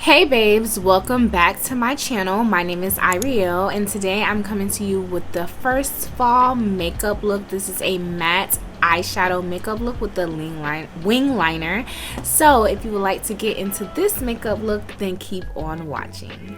Hey babes, welcome back to my channel. My name is Irariel and today I'm coming to you with the first fall makeup look. This is a matte eyeshadow makeup look with the wing liner. So if you would like to get into this makeup look, then keep on watching.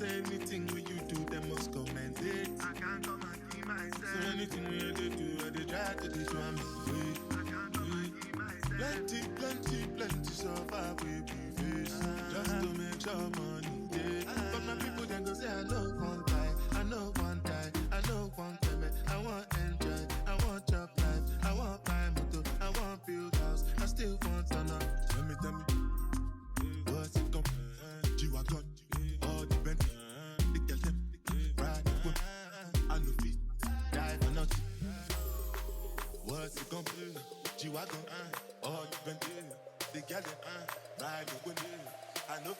Anything when you do, they must comment it. I can't come and see myself. So anything when you do, they try to destroy me. I can't come and see myself. Plenty survive with me face. Just to make sure money day. But my people then go say I know one time, I know one time, I know one time. I want enjoy, I want job life, I want buy motor, I want build house, I still want to know. I know.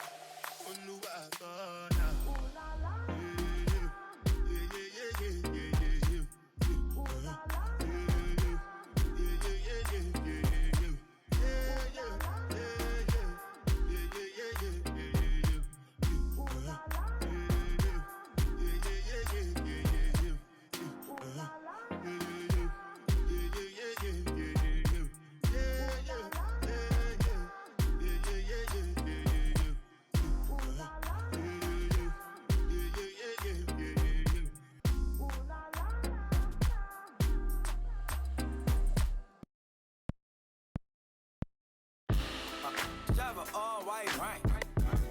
All white rank.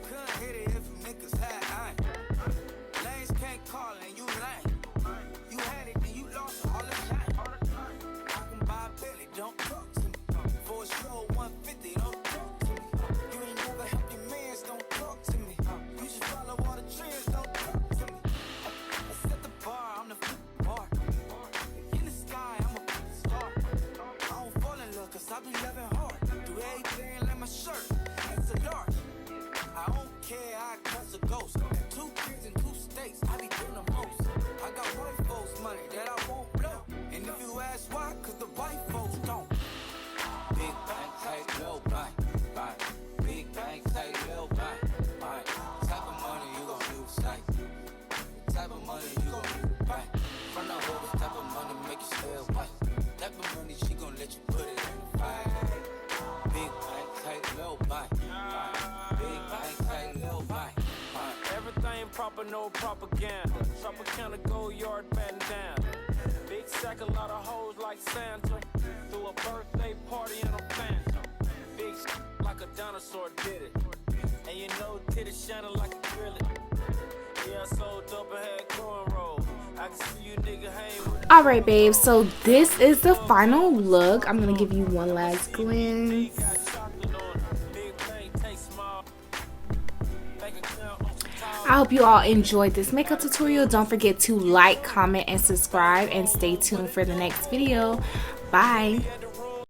Couldn't hit it if you niggas had iron. Lanes can't call and you lame. You had it and you lost all the time. I can buy a Billy, don't talk to me. For a show 150, don't talk to me. You ain't never help your mans, don't talk to me. You just follow all the trends, don't talk to me. I set the bar, I'm the bar. In the sky, I'm a star. I don't fall in love cause I be loving hard. Do everything like my shirt. It's a large. I don't care, I cuss a ghost. Got 2 kids in 2 states, I be doing the most. I got white folks money that I won't blow. And if you ask why, cause the white folks don't. Big bank, take little bank, bank. Big bank, take little bank, bank. Type of money you gon' use, sight. Type of money you gon' use, bank. From the hood, type of money make you still white. Type of money she gon' let you put it in the fight. Big bank, take little bank. Everything proper, no propaganda. Tropicana go yard bandana. Big sack, a lot of hoes like Santa. Threw a birthday party in a phantom. Big like a dinosaur did it. And you know titties shining like acrylic. Yeah, so dope and had cornrow. I can see you nigga hang with. Alright babes, so this is the final look. I'm gonna give you one last glimpse. I hope you all enjoyed this makeup tutorial. Don't forget to like, comment, and subscribe, and stay tuned for the next video. Bye.